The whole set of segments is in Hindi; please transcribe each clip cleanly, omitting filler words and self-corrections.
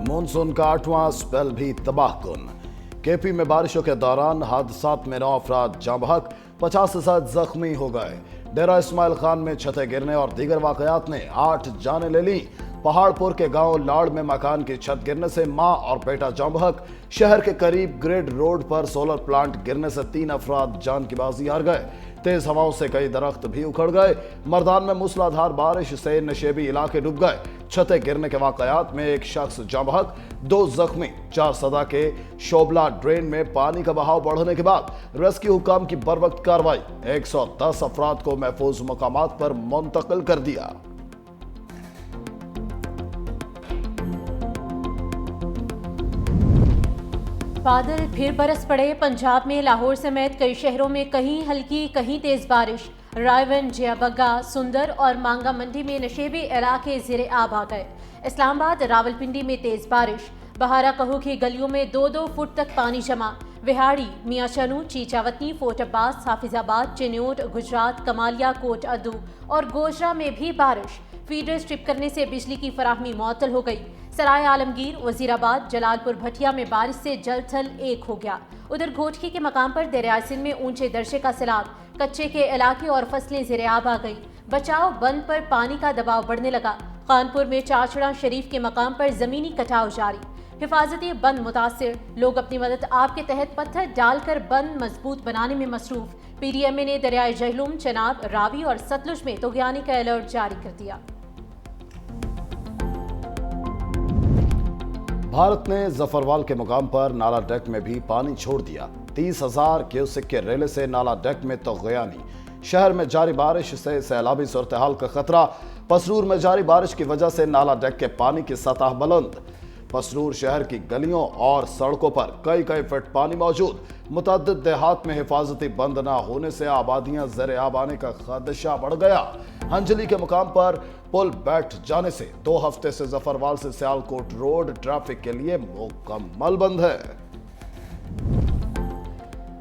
मानसून का 8वां स्पेल भी तबाहकुन। केपी में बारिशों के दौरान हादसात में 9 अफराद जाँ बहक, 50 से ज्यादा जख्मी हो गए। डेरा इस्माइल खान में छतें गिरने और दीगर वाकयात ने 8 जानें ले ली। पहाड़पुर के गांव लाड़ में मकान की छत गिरने से मां और बेटा जाँ बहक। शहर के करीब ग्रिड रोड पर सोलर प्लांट गिरने से 3 अफराद जान की बाजी हार गए। तेज हवाओं से कई दरख्त भी उखड़ गए। मर्दान में मूसलाधार बारिश से नशेबी इलाके डूब गए। छतें गिरने के वाकयात में एक शख्स जाँ बहक, 2 जख्मी। 4 सदा के शोबला ड्रेन में पानी का बहाव बढ़ने के बाद रेस्क्यू हुकाम की बरवक्त कार्रवाई। 110 अफराद को महफूज मकामात पर मुंतकिल कर दिया। बादल फिर बरस पड़े। पंजाब में लाहौर समेत कई शहरों में कहीं हल्की कहीं तेज बारिश। रायवन, जियाबग्गा, सुंदर और मांगा मंडी में नशेबी इलाके ज़ेरे आब आ गए। इस्लामाबाद, रावलपिंडी में तेज बारिश। बहारा कहू की गलियों में 2-2 फुट तक पानी जमा। विहाड़ी, मियाँ चनू, चीचावतनी, फोर्ट अब्बास, हाफिजाबाद, चिन्योट, गुजरात, कमालिया, कोट अद्दू और गोजरा में भी बारिश। फीडर स्ट्रिप करने से बिजली की फराहमी मुअत्तल हो गई। सराय आलमगीर, वजीराबाद, जलालपुर, भटिया में बारिश से जल थल एक हो गया। उधर घोटकी के मकाम पर दरियाई सिंध में ऊंचे दर्जे का सैलाब। कच्चे के इलाके और फसलें ज़ेरे-आब आ गई। बचाव बंद पर पानी का दबाव बढ़ने लगा। कानपुर में चाचड़ा शरीफ के मकाम पर जमीनी कटाव जारी। हिफाजती बंद मुतासिर, लोग अपनी मदद आप के तहत पत्थर डालकर बंद मजबूत बनाने में मसरूफ। PDMA ने दरियाए जहलुम, चनाब, रावी और सतलुज में तूग़यानी का अलर्ट जारी कर दिया। भारत ने जफरवाल के मुकाम पर नाला डेक में भी पानी छोड़ दिया। 30,000 क्यूसेक के रेले से नाला डेक में तूग़यानी। शहर में जारी बारिश से सैलाबी सूरत-ए-हाल का खतरा। पसरूर में जारी बारिश की वजह से नाला डेक के पानी की सतह बुलंद। पसरूर शहर की गलियों और सड़कों पर कई फीट पानी मौजूद। मुतअद्दिद देहात में हिफाजती बंद न होने से आबादियां ज़ेरे-आब आने का खदशा बढ़ गया। हंजली के मुकाम पर पुल बैठ जाने से 2 हफ्ते से जफरवाल से सियालकोट रोड ट्रैफिक के लिए मुकम्मल बंद है।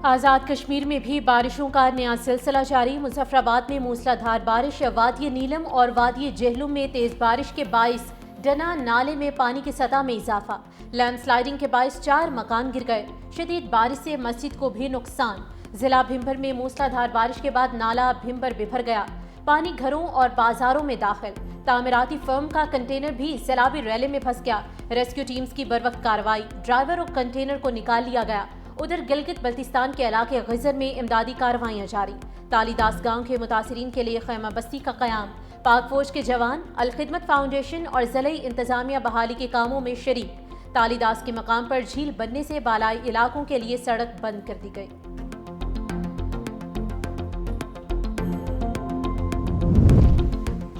आज़ाद कश्मीर में भी बारिशों का नया सिलसिला जारी। मुजफ्फराबाद में मूसलाधार बारिश। वादी नीलम और वादी जहलुम में तेज बारिश के बाइस डना नाले में पानी की सतह में इजाफा। लैंडस्लाइडिंग के बाइस 4 मकान गिर गए। शदीद बारिश से मस्जिद को भी नुकसान। जिला भिम्बर में मूसलाधार बारिश के बाद नाला भिम्बर बिभर गया। पानी घरों और बाजारों में दाखिल। तामीराती फर्म का कंटेनर भी सैलाबी रैले में फंस गया। रेस्क्यू टीम्स की बरवक्त कार्रवाई। ड्राइवर और कंटेनर को निकाल लिया गया। उधर गिलगित बल्तिस्तान के इलाके ग़िज़र में इमदादी कार्रवाइयाँ जारी। तालीदास गांव के मुतासिरीन के लिए खैमा बस्ती का क़याम। पाक फौज के जवान, अल खिदमत फाउंडेशन और ज़िले इंतजामिया बहाली के कामों में शरीक। तालीदास के मकाम पर झील बनने से बालाई इलाकों के लिए सड़क बंद कर दी गई।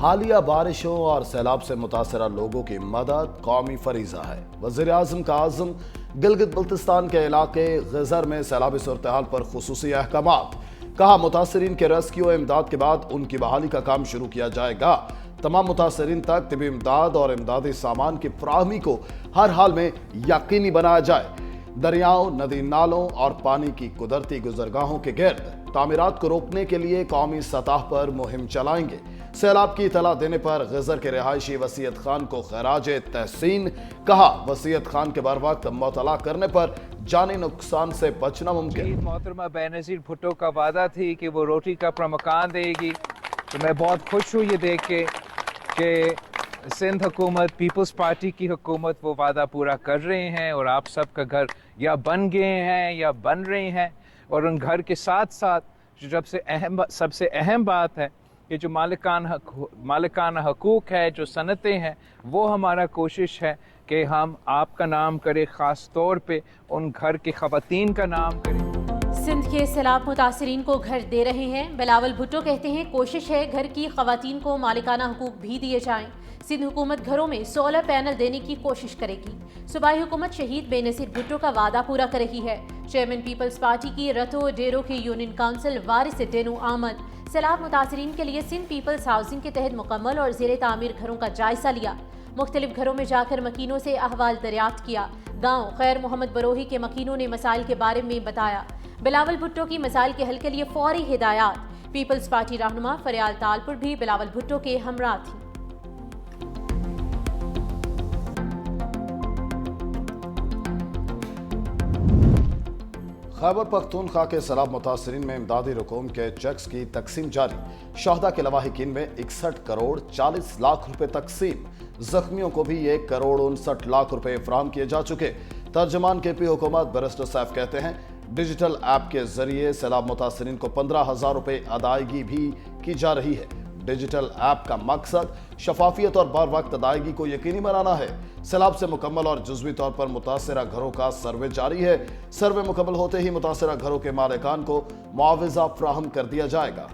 हालिया बारिशों और सैलाब से मुतासरा लोगों की मदद कौमी फरीजा है। वज़ीर-ए-आज़म का आज़म गिलगित बल्तिस्तान के इलाके ग़िज़र में सैलाबी सूरत-ए-हाल पर खुसूसी अहकामात। कहा, मुतासरीन के रेस्क्यू इमदाद के बाद उनकी बहाली का काम शुरू किया जाएगा। तमाम मुतासरीन तक तिबी इमदाद और इमदादी सामान की फराहमी को हर हाल में यकीनी बनाया जाए। दरियाओं, नदी नालों और पानी की कुदरती गुजरगाहों के गिर्द तामीरात को रोकने के लिए कौमी सतह पर मुहिम चलाएंगे। सैलाब की इतला देने पर ग़िज़र के रिहायशी वसीयत खान को खराज तहसीन। कहा, वसीयत खान के बर वक्त मुतला करने पर जानी नुकसान से बचना मुमकिन। मोहतरमा बेनज़ीर भुट्टो का वादा थी कि वो रोटी का अपना मकान देगी, तो मैं बहुत खुश हूँ ये देख के कि सिंध हुकूमत, पीपल्स पार्टी की हुकूमत वो वादा पूरा कर रहे हैं और आप सबका घर या बन गए हैं या बन रहे हैं। और उन घर के साथ साथ जो सबसे अहम बात है कि जो मालिकाना हकूक़ है, जो सनतें हैं, वो हमारा कोशिश है कि हम आपका नाम करें, ख़ास तौर पे उन घर की ख़वातीन का नाम करें। सिंध के सैलाब मुतासरीन को घर दे रहे हैं। बिलावल भुट्टो कहते हैं, कोशिश है घर की ख़वातीन को मालिकाना हकूक़ भी दिए जाएं। सिंध हुकूमत घरों में सोलर पैनल देने की कोशिश करेगी। सूबाई हुकूमत शहीद बेनज़ीर भुट्टो का वादा पूरा कर रही है। चेयरमैन पीपल्स पार्टी की रतो डेरो की यूनियन काउंसिल वारिस डेनो आमद सैलाब मुतासरीन के लिए सिंध पीपल्स हाउसिंग के तहत मुकम्मल और ज़ेरे तामीर घरों का जायजा लिया। मुख्तलिफ घरों में जाकर मकीनों से अहवाल दरियाफ्त किया। गाँव खैर मोहम्मद बरोही के मकीनों ने मसाइल के बारे में बताया। बिलावल भुट्टो की मसाइल के हल के लिए फौरी हिदायत। पीपल्स पार्टी रहनुमा फरियाल तालपुर भी बिलावल भुट्टो के हमरा थी। खैबर पख्तूनख्वा के सैलाब मुतासरीन में इमदादी रकूम के चेक्स की तकसीम जारी। शहदा के लवाहिकीन में 61 करोड़ 40 लाख रुपए तकसीम। जख्मियों को भी 1 करोड़ 59 लाख रुपए फराहम किए जा चुके। तर्जमान केपी हुकूमत बैरिस्टर सैफ कहते हैं, डिजिटल ऐप के जरिए सैलाब मुतासरीन को 15,000 रुपए अदायगी भी की जा रही है। डिजिटल ऐप का मकसद शफाफियत और बर वक्त अदायगी को यकीनी बनाना है। सैलाब से मुकम्मल और जुज़वी तौर पर मुतासरा घरों का सर्वे जारी है। सर्वे मुकम्मल होते ही मुतासरा घरों के मालिकान को मुआवजा फराहम कर दिया जाएगा।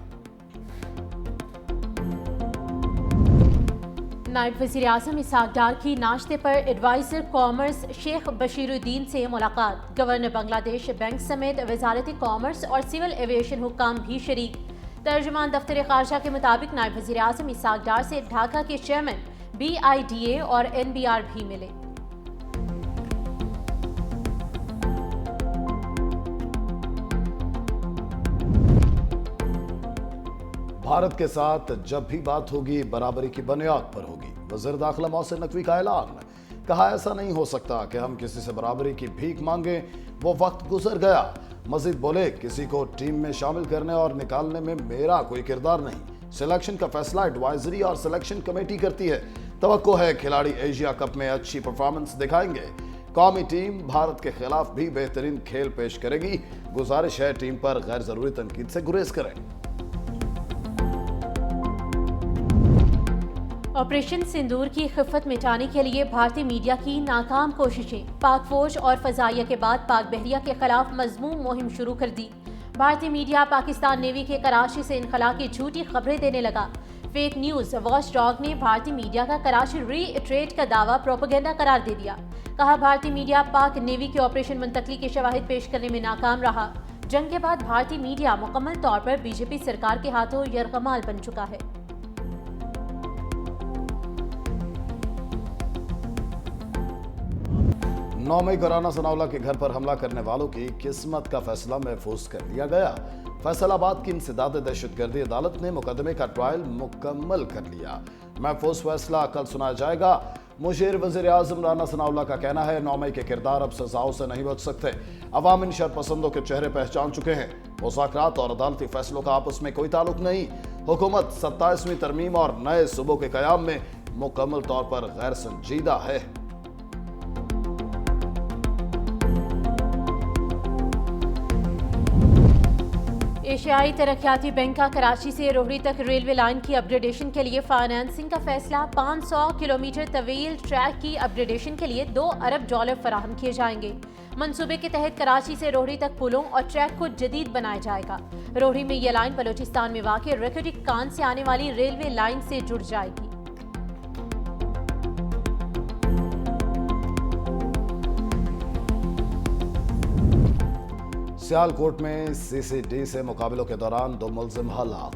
नायब वज़ीर आज़म इसहाक डार की नाश्ते पर एडवाइजर कॉमर्स शेख बशीरुद्दीन से मुलाकात। गवर्नर बांग्लादेश बैंक समेत वजारत कॉमर्स और सिविल एविएशन हुक्काम भी शरीक। तर्जुमान दफ्तर खारजा के मुताबिक नायब वज़ीर आज़म इसहाक डार से ढाका के चेयरमैन BIDA और NBR भी मिले। भारत के साथ जब भी बात होगी बराबरी की बुनियाद पर होगी। वज़ीर दाखिला मोहसिन नकवी का ऐलान। कहा, ऐसा नहीं हो सकता कि हम किसी से बराबरी की भीख मांगे, वो वक्त गुजर गया। मजीद बोले, किसी को टीम में शामिल करने और निकालने में मेरा कोई किरदार नहीं। सिलेक्शन का फैसला एडवाइजरी और सिलेक्शन कमेटी करती है। तवक्को है खिलाड़ी एशिया कप में अच्छी परफॉर्मेंस दिखाएंगे। कौमी टीम भारत के खिलाफ भी बेहतरीन खेल पेश करेगी। गुजारिश है टीम पर गैर जरूरी तनकीद से गुरेज करें। ऑपरेशन सिंदूर की खिफत मिटाने के लिए भारतीय मीडिया की नाकाम कोशिशें। पाक फौज और फजाइया के बाद पाक बहरिया के खिलाफ मजमूम मुहिम शुरू कर दी। भारतीय मीडिया पाकिस्तान नेवी के कराची से इनखला की झूठी खबरें देने लगा। फेक न्यूज वॉच डॉग ने भारतीय मीडिया का कराची रीट्रेट का दावा प्रोपेगेंडा करार दे दिया। कहा, भारतीय मीडिया पाक नेवी के ऑपरेशन मुंतकली के शवाहिद पेश करने में नाकाम रहा। जंग के बाद भारतीय मीडिया मुकम्मल तौर पर बीजेपी सरकार के हाथों यरगमाल बन चुका है। 9 मई को राना सनाउल्लाह के घर पर हमला करने वालों की किस्मत का फैसला महफूज कर लिया गया। फैसलाबाद की इंसदाद दहशतगर्दी अदालत ने मुकदमे का ट्रायल मुकम्मल कर लिया। महफूज फैसला कल सुनाया जाएगा। मुशीर वज़ीर आज़म राना सनाउल्लाह का कहना है, 9 मई के किरदार अब सजाओं से नहीं बच सकते। अवाम इन शरपसंदों के चेहरे पहचान चुके हैं। मुज़ाकरात और अदालती फैसलों का आपस में कोई ताल्लुक नहीं। हुकूमत 27वीं तरमीम और नए सूबों के क़याम में मुकम्मल तौर पर गैर संजीदा है। एशियाई तरक्याती बैंक का कराची से रोहड़ी तक रेलवे लाइन की अपग्रेडेशन के लिए फाइनेंसिंग का फैसला। 500 किलोमीटर तवील ट्रैक की अपग्रेडेशन के लिए $2 अरब फराहम किए जाएंगे। मंसूबे के तहत कराची से रोहड़ी तक पुलों और ट्रैक को जदीद बनाया जाएगा। रोहड़ी में यह लाइन बलूचिस्तान में वाक़ रकड़ी कान से आने वाली रेलवे लाइन से जुड़ जाएगी। सियालकोट में CCD से मुकाबलों के दौरान 2 मुलजिम हलाक।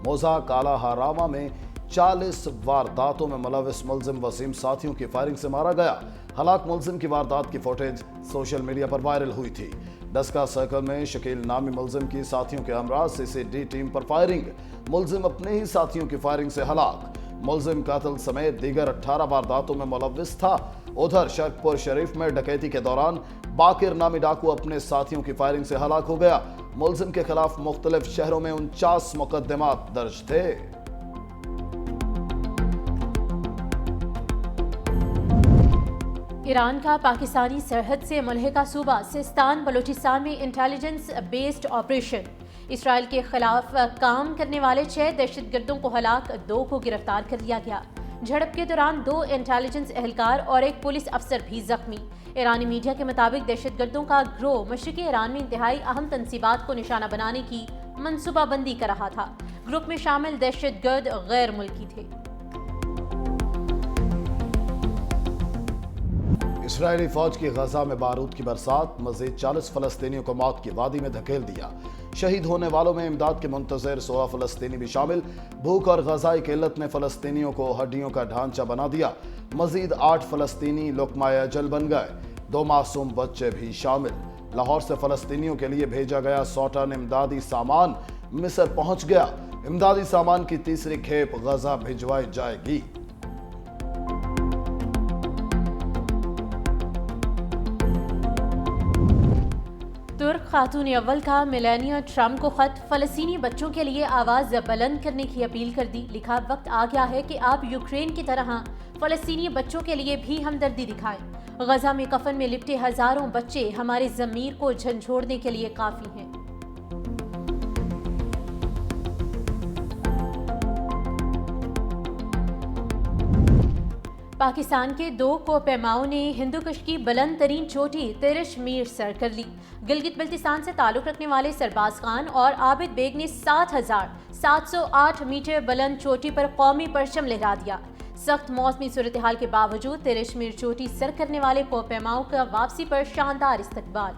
मोजा काला हारामा में 40 वारदातों में मुलविस मुलजिम वसीम साथियों की फायरिंग से मारा गया। हलाक मुलजिम की वारदात की फुटेज सोशल मीडिया पर वायरल हुई थी। डस्का सर्कल में शकील नामी मुलजिम की साथियों के हमरा CCD टीम पर फायरिंग। मुलजिम अपने ही साथियों की फायरिंग से हलाक। मुलजिम कातिल समेत दीगर 18 वारदातों में मुलविस था। उधर शरकपुर शरीफ में डकैती के दौरान बाकिर नामी डाकू अपने साथियों की फायरिंग से हलाक हो गया। मुलजिम के खिलाफ मुख्तलिफ शहरों में 49 मुकदमात दर्ज थे। ईरान का पाकिस्तानी सरहद से मुल्हिका सूबा सिस्तान बलूचिस्तान में इंटेलिजेंस बेस्ड ऑपरेशन। इसराइल के खिलाफ काम करने वाले 6 दहशतगर्दों को हलाक, 2 को गिरफ्तार कर लिया गया। झड़प के दौरान 2 इंटेलिजेंस एहलकार और 1 पुलिस अफसर भी जख्मी। ईरानी मीडिया के मुताबिक दहशतगर्दों का गिरोह मशरिकी ईरान में इंतहाई अहम तंसीबात को निशाना बनाने की मंसूबाबंदी कर रहा था। ग्रुप में शामिल दहशतगर्द गैर मुल्की थे। इसराइली फौज की गजा में बारूद की बरसात। मजीद 40 फलस्तीनियों को मौत की वादी में धकेल दिया। शहीद होने वालों में इमदाद के मुंतजर 16 फलस्तीनी भी शामिल। भूख और गजाई किल्लत ने फलस्तीनियों को हड्डियों का ढांचा बना दिया। मजीद 8 फलस्तीनी लुक़मा अजल बन गए। 2 मासूम बच्चे भी शामिल। लाहौर से फलस्तीनियों के लिए भेजा गया 100 टन इमदादी सामान मिस्र पहुंच गया। इमदादी सामान की तीसरी खेप गजा भिजवाई जाएगी। तुर्क खातून अव्वल का मेलानिया ट्रम्प को खत, फलस्तीनी बच्चों के लिए आवाज़ बुलंद करने की अपील कर दी। लिखा, वक्त आ गया है कि आप यूक्रेन की तरह फलस्तीनी बच्चों के लिए भी हमदर्दी दिखाएं। गजा में कफन में लिपटे हजारों बच्चे हमारे ज़मीर को झंझोड़ने के लिए काफ़ी हैं। पाकिस्तान के 2 कोपैमाओं ने हिंदुकुश की बुलंद तरीन चोटी तिरिश मीर सर कर ली। गिलगित बल्तिस्तान से ताल्लुक़ रखने वाले सरबाज खान और आबिद बेग ने 7,708 मीटर बुलंद चोटी पर कौमी परचम लहरा दिया। सख्त मौसमी सूरत हाल के बावजूद तिरिश मीर चोटी सर करने वाले कोपैमाओं का वापसी पर शानदार इस्तकबाल।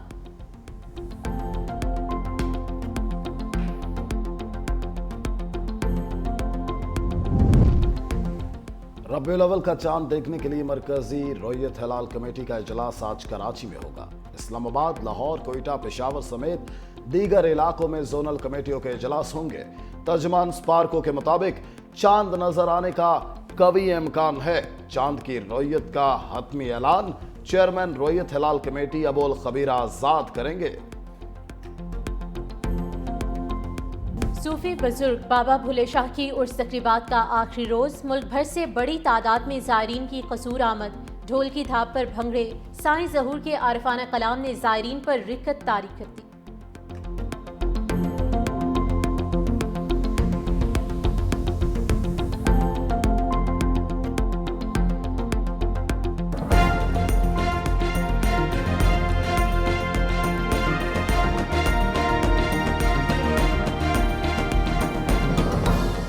रबीउल अव्वल का चांद देखने के लिए मरकजी रोयत हिलाल कमेटी का इजलास आज कराची में होगा। इस्लामाबाद, लाहौर, कोयटा, पेशावर समेत दीगर इलाकों में जोनल कमेटियों के इजलास होंगे। तर्जमान स्पार्को के मुताबिक चांद नजर आने का कवी इम्कान है। चांद की रोयत का हतमी ऐलान चेयरमैन रोयत हिलाल कमेटी अबुल खबीर आजाद करेंगे। सूफी बुजुर्ग बाबा भूले शाह की उर्स तकरीबात का आखिरी रोज, मुल्क भर से बड़ी तादाद में ज़ायरीन की कसूर आमद। ढोल की थाप पर भंगड़े, साईं ज़हूर के आरिफाना कलाम ने ज़ायरीन पर रिक्कत तारी कर दी।